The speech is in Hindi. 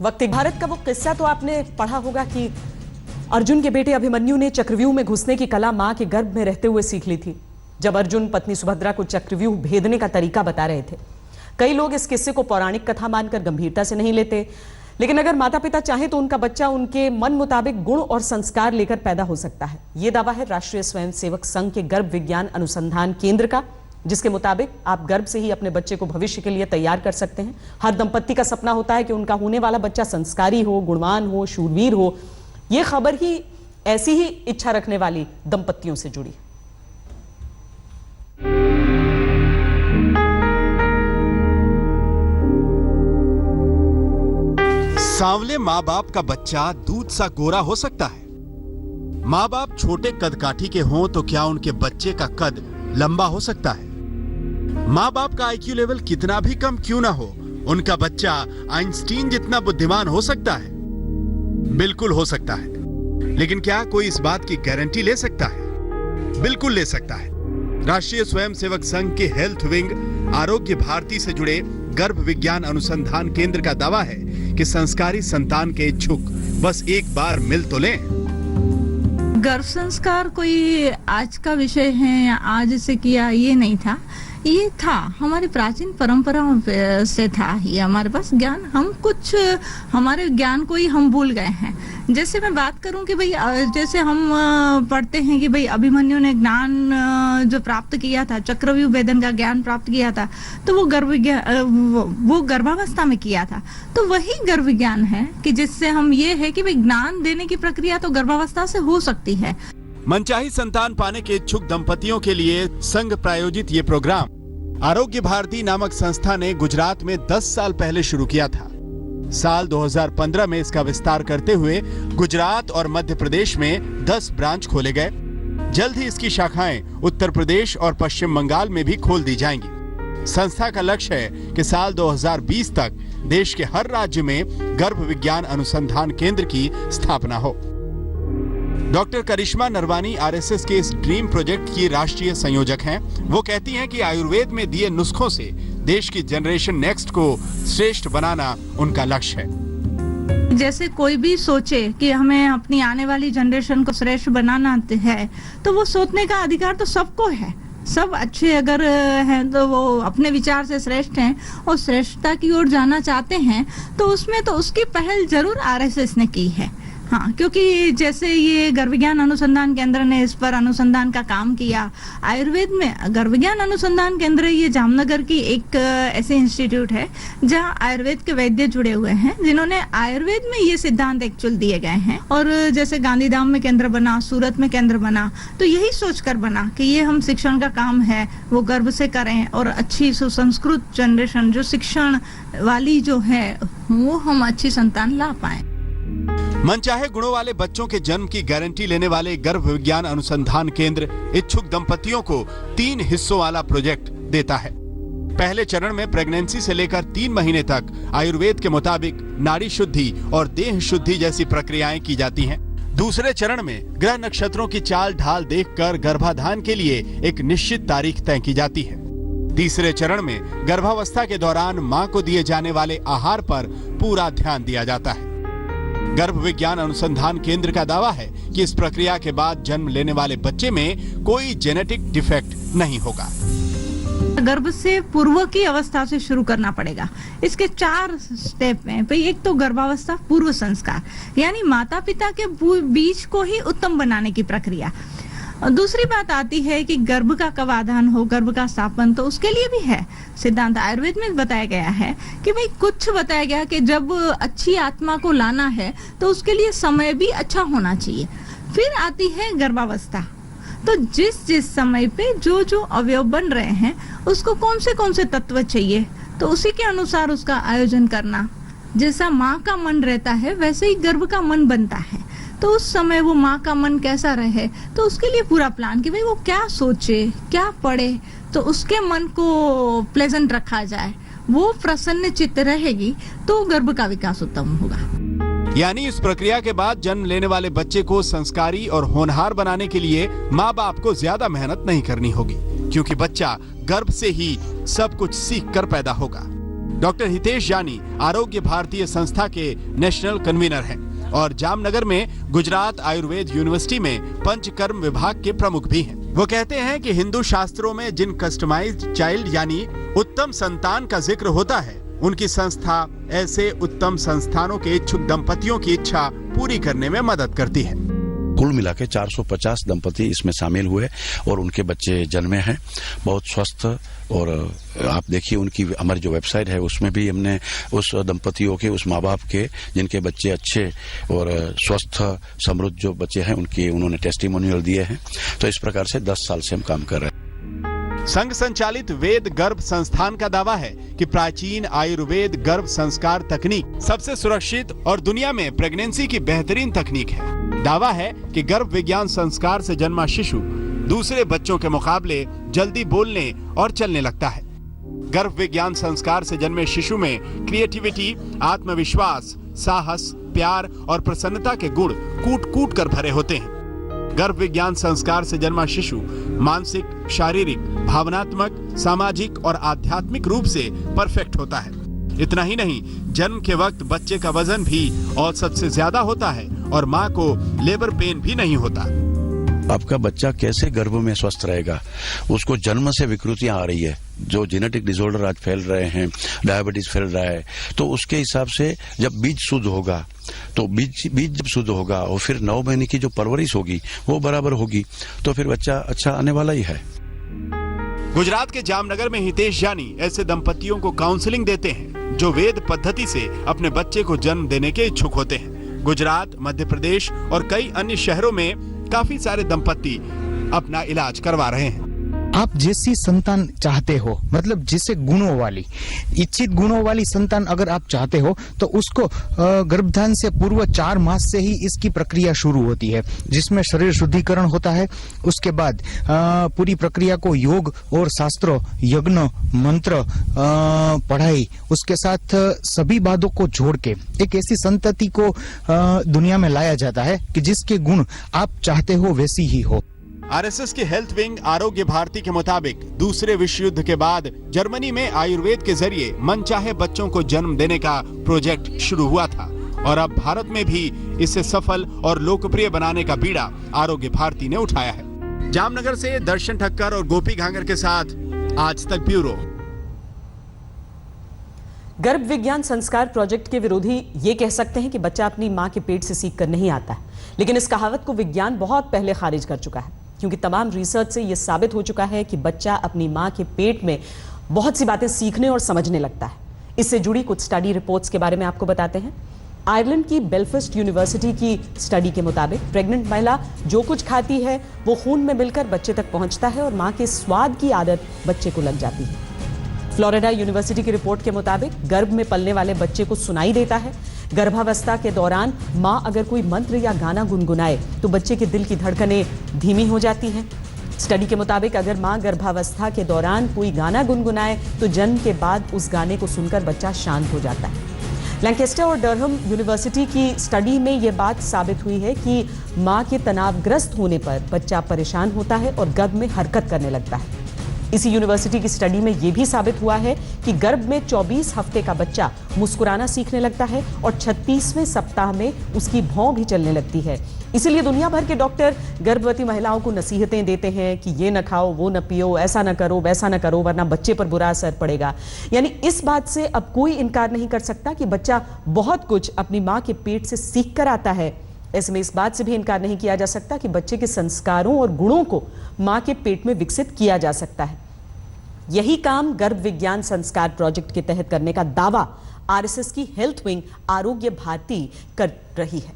वक्त भारत का वो किस्सा तो आपने पढ़ा होगा कि अर्जुन के बेटे अभिमन्यु ने चक्रव्यूह में घुसने की कला मां के गर्भ में रहते हुए सीख ली थी। जब अर्जुन पत्नी सुभद्रा को चक्रव्यूह भेदने का तरीका बता रहे थे, कई लोग इस किस्से को पौराणिक कथा मानकर गंभीरता से नहीं लेते, लेकिन अगर माता पिता चाहें तो उनका बच्चा उनके मन मुताबिक गुण और संस्कार लेकर पैदा हो सकता है। ये दावा है राष्ट्रीय स्वयंसेवक संघ के गर्भ विज्ञान अनुसंधान केंद्र का, जिसके मुताबिक आप गर्भ से ही अपने बच्चे को भविष्य के लिए तैयार कर सकते हैं। हर दंपत्ति का सपना होता है कि उनका होने वाला बच्चा संस्कारी हो, गुणवान हो, शूरवीर हो। यह खबर ही ऐसी ही इच्छा रखने वाली दंपत्तियों से जुड़ी है। सांवले माँ बाप का बच्चा दूध सा गोरा हो सकता है। माँ बाप छोटे कद काठी के हों तो क्या उनके बच्चे का कद लंबा हो सकता है? माँ बाप का आईक्यू लेवल कितना भी कम क्यों ना हो, उनका बच्चा आइंस्टीन जितना बुद्धिमान हो सकता है? बिल्कुल हो सकता है। लेकिन क्या कोई इस बात की गारंटी ले सकता है? बिल्कुल ले सकता है। राष्ट्रीय स्वयंसेवक संघ के हेल्थ विंग आरोग्य भारती से जुड़े गर्भ विज्ञान अनुसंधान केंद्र का दावा है कि संस्कारी संतान के इच्छुक बस एक बार मिल तो लें। गर्भ संस्कार कोई आज का विषय है या आज से किया, ये नहीं था। ये था हमारी प्राचीन परंपराओं से था। ये हमारे पास ज्ञान, हम कुछ हमारे ज्ञान को ही हम भूल गए हैं। जैसे मैं बात करूं कि भाई जैसे हम पढ़ते हैं कि भाई अभिमन्यु ने ज्ञान जो प्राप्त किया था, चक्रव्यूह भेदन का ज्ञान प्राप्त किया था, तो वो गर्भावस्था में किया था। तो वही गर्भ ज्ञान है कि जिससे हम ये है कि भाई ज्ञान देने की प्रक्रिया तो गर्भावस्था से हो सकती है। मनचाही संतान पाने के इच्छुक दंपतियों के लिए संघ प्रायोजित ये प्रोग्राम आरोग्य भारती नामक संस्था ने गुजरात में 10 साल पहले शुरू किया था। साल 2015 में इसका विस्तार करते हुए गुजरात और मध्य प्रदेश में 10 ब्रांच खोले गए। जल्द ही इसकी शाखाएं उत्तर प्रदेश और पश्चिम बंगाल में भी खोल दी जाएंगी। संस्था का लक्ष्य है कि साल 2020 तक देश के हर राज्य में गर्भ विज्ञान अनुसंधान केंद्र की स्थापना हो। डॉक्टर करिश्मा नरवानी आरएसएस के इस ड्रीम प्रोजेक्ट की राष्ट्रीय संयोजक हैं। वो कहती हैं कि आयुर्वेद में दिए नुस्खों से देश की जनरेशन नेक्स्ट को श्रेष्ठ बनाना उनका लक्ष्य है। जैसे कोई भी सोचे कि हमें अपनी आने वाली जनरेशन को श्रेष्ठ बनाना है, तो वो सोचने का अधिकार तो सबको है। सब अच्छे अगर हैं तो वो अपने विचार से श्रेष्ठ हैं और श्रेष्ठता की ओर जाना चाहते हैं, तो उसमें तो उसकी पहल जरूर आरएसएस ने की है। हाँ, क्योंकि जैसे ये गर्भ विज्ञान अनुसंधान केंद्र ने इस पर अनुसंधान का काम किया। आयुर्वेद में गर्भ विज्ञान अनुसंधान केंद्र ये जामनगर की एक ऐसे इंस्टीट्यूट है जहाँ आयुर्वेद के वैद्य जुड़े हुए हैं, जिन्होंने आयुर्वेद में ये सिद्धांत एक्चुअल दिए गए हैं। और जैसे गांधीधाम में केंद्र बना, सूरत में केंद्र बना, तो यही सोचकर बना कि ये हम शिक्षण का काम है वो गर्भ से करें और अच्छी सुसंस्कृत जनरेशन जो शिक्षण वाली जो है वो हम अच्छी संतान ला पाए। मनचाहे गुणों वाले बच्चों के जन्म की गारंटी लेने वाले गर्भ विज्ञान अनुसंधान केंद्र इच्छुक दंपतियों को 3 हिस्सों वाला प्रोजेक्ट देता है। पहले चरण में प्रेगनेंसी से लेकर 3 महीने तक आयुर्वेद के मुताबिक नाड़ी शुद्धि और देह शुद्धि जैसी प्रक्रियाएं की जाती हैं। दूसरे चरण में ग्रह नक्षत्रों की चाल ढाल देखकर गर्भाधान के लिए एक निश्चित तारीख तय की जाती है। तीसरे चरण में गर्भावस्था के दौरान मां को दिए जाने वाले आहार पर पूरा ध्यान दिया जाता है। गर्भ विज्ञान अनुसंधान केंद्र का दावा है कि इस प्रक्रिया के बाद जन्म लेने वाले बच्चे में कोई जेनेटिक डिफेक्ट नहीं होगा। गर्भ से पूर्व की अवस्था से शुरू करना पड़ेगा। इसके 4 स्टेप हैं। भाई एक तो गर्भावस्था पूर्व संस्कार, यानी माता पिता के बीज को ही उत्तम बनाने की प्रक्रिया। दूसरी बात आती है कि गर्भ का कवाधान हो, गर्भ का स्थापन, तो उसके लिए भी है सिद्धांत। आयुर्वेद में बताया गया है कि भाई कुछ बताया गया कि जब अच्छी आत्मा को लाना है तो उसके लिए समय भी अच्छा होना चाहिए। फिर आती है गर्भावस्था, तो जिस समय पे जो अवयव बन रहे हैं उसको कौन से तत्व चाहिए, तो उसी के अनुसार उसका आयोजन करना। जैसा माँ का मन रहता है वैसे ही गर्भ का मन बनता है, तो उस समय वो माँ का मन कैसा रहे, तो उसके लिए पूरा प्लान कि भाई वो क्या सोचे, क्या पढ़े, तो उसके मन को प्लेजेंट रखा जाए, वो प्रसन्न चित्त रहेगी तो गर्भ का विकास उत्तम होगा। यानी इस प्रक्रिया के बाद जन्म लेने वाले बच्चे को संस्कारी और होनहार बनाने के लिए माँ बाप को ज्यादा मेहनत नहीं करनी होगी, क्योंकि बच्चा गर्भ से ही सब कुछ सीख कर पैदा होगा। डॉक्टर हितेश जानी आरोग्य भारतीय संस्था के नेशनल कन्वीनर हैं और जामनगर में गुजरात आयुर्वेद यूनिवर्सिटी में पंचकर्म विभाग के प्रमुख भी हैं। वो कहते हैं कि हिंदू शास्त्रों में जिन कस्टमाइज्ड चाइल्ड यानी उत्तम संतान का जिक्र होता है, उनकी संस्था ऐसे उत्तम संस्थानों के इच्छुक दंपतियों की इच्छा पूरी करने में मदद करती है। कुल मिला के 450 दंपति इसमें शामिल हुए और उनके बच्चे जन्मे हैं, बहुत स्वस्थ। और आप देखिए उनकी हमारी जो वेबसाइट है उसमें भी हमने उस दंपतियों के, उस माँ बाप के जिनके बच्चे अच्छे और स्वस्थ समृद्ध जो बच्चे हैं उनकी उन्होंने टेस्टिमोनियल दिए हैं। तो इस प्रकार से 10 साल से हम काम कर रहे हैं। संघ संचालित वेद गर्भ संस्थान का दावा है कि प्राचीन आयुर्वेद गर्भ संस्कार तकनीक सबसे सुरक्षित और दुनिया में प्रेगनेंसी की बेहतरीन तकनीक है। दावा है कि गर्भ विज्ञान संस्कार से जन्मा शिशु दूसरे बच्चों के मुकाबले जल्दी बोलने और चलने लगता है। गर्भ विज्ञान संस्कार से जन्मे शिशु में क्रिएटिविटी, आत्मविश्वास, साहस, प्यार और प्रसन्नता के गुण कूट-कूट कर भरे होते हैं। गर्भ विज्ञान संस्कार से जन्मा शिशु मानसिक, शारीरिक, भावनात्मक, सामाजिक और आध्यात्मिक रूप से परफेक्ट होता है। इतना ही नहीं, जन्म के वक्त बच्चे का वजन भी औसत से ज्यादा होता है और माँ को लेबर पेन भी नहीं होता। आपका बच्चा कैसे गर्भ में स्वस्थ रहेगा? उसको जन्म से विकृतियां आ रही है, जो जेनेटिक डिसऑर्डर आज फैल रहे हैं, डायबिटीज फैल रहा है, तो उसके हिसाब से जब बीज शुद्ध होगा, तो बीज जब शुद्ध होगा और फिर 9 महीने की जो परवरिश होगी वो बराबर होगी, तो फिर बच्चा अच्छा आने वाला ही है। गुजरात के जामनगर में हितेश जानी ऐसे दंपतियों को काउंसलिंग देते हैं जो वेद पद्धति से अपने बच्चे को जन्म देने के इच्छुक होते हैं। गुजरात, मध्य प्रदेश और कई अन्य शहरों में काफी सारे दंपति अपना इलाज करवा रहे हैं। आप जैसी संतान चाहते हो, मतलब जिसे गुणों वाली, इच्छित गुणों वाली संतान अगर आप चाहते हो तो उसको गर्भधान से पूर्व 4 मास से ही इसकी प्रक्रिया शुरू होती है, जिसमें शरीर शुद्धिकरण होता है। उसके बाद पूरी प्रक्रिया को योग और शास्त्रों, यज्ञ, मंत्र, पढ़ाई, उसके साथ सभी बातों को जोड़ के एक ऐसी संतति को दुनिया में लाया जाता है कि जिसके गुण आप चाहते हो वैसी ही हो। आरएसएस की हेल्थ विंग आरोग्य भारती के मुताबिक दूसरे विश्व युद्ध के बाद जर्मनी में आयुर्वेद के जरिए मनचाहे बच्चों को जन्म देने का प्रोजेक्ट शुरू हुआ था और अब भारत में भी इसे सफल और लोकप्रिय बनाने का बीड़ा आरोग्य भारती ने उठाया है। जामनगर से दर्शन ठक्कर और गोपी घांगर के साथ आज तक ब्यूरो। गर्भ विज्ञान संस्कार प्रोजेक्ट के विरोधी ये कह सकते हैं कि बच्चा अपनी मां के पेट से सीख कर नहीं आता है, लेकिन इस कहावत को विज्ञान बहुत पहले खारिज कर चुका है, क्योंकि तमाम रिसर्च से यह साबित हो चुका है कि बच्चा अपनी मां के पेट में बहुत सी बातें सीखने और समझने लगता है। इससे जुड़ी कुछ स्टडी रिपोर्ट्स के बारे में आपको बताते हैं। आयरलैंड की बेलफास्ट यूनिवर्सिटी की स्टडी के मुताबिक प्रेग्नेंट महिला जो कुछ खाती है वो खून में मिलकर बच्चे तक पहुंचता है और मां के स्वाद की आदत बच्चे को लग जाती है। फ्लोरिडा यूनिवर्सिटी की रिपोर्ट के मुताबिक गर्भ में पलने वाले बच्चे को सुनाई देता है। गर्भावस्था के दौरान मां अगर कोई मंत्र या गाना गुनगुनाए तो बच्चे के दिल की धड़कनें धीमी हो जाती हैं। स्टडी के मुताबिक अगर मां गर्भावस्था के दौरान कोई गाना गुनगुनाए तो जन्म के बाद उस गाने को सुनकर बच्चा शांत हो जाता है। लैंकेस्टर और डरहम यूनिवर्सिटी की स्टडी में यह बात साबित हुई है कि मां के तनावग्रस्त होने पर बच्चा परेशान होता है और गर्भ में हरकत करने लगता है। इसी यूनिवर्सिटी की स्टडी में यह भी साबित हुआ है कि गर्भ में 24 हफ्ते का बच्चा मुस्कुराना सीखने लगता है और 36वें सप्ताह में उसकी भौं भी चलने लगती है। इसीलिए दुनिया भर के डॉक्टर गर्भवती महिलाओं को नसीहतें देते हैं कि ये न खाओ, वो न पियो, ऐसा न करो, वैसा न करो, वरना बच्चे पर बुरा असर पड़ेगा। यानी इस बात से अब कोई इनकार नहीं कर सकता कि बच्चा बहुत कुछ अपनी मां के पेट से सीख कर आता है। ऐसे में इस बात से भी इनकार नहीं किया जा सकता कि बच्चे के संस्कारों और गुणों को मां के पेट में विकसित किया जा सकता है। यही काम गर्भ विज्ञान संस्कार प्रोजेक्ट के तहत करने का दावा आरएसएस की हेल्थ विंग आरोग्य भारती कर रही है।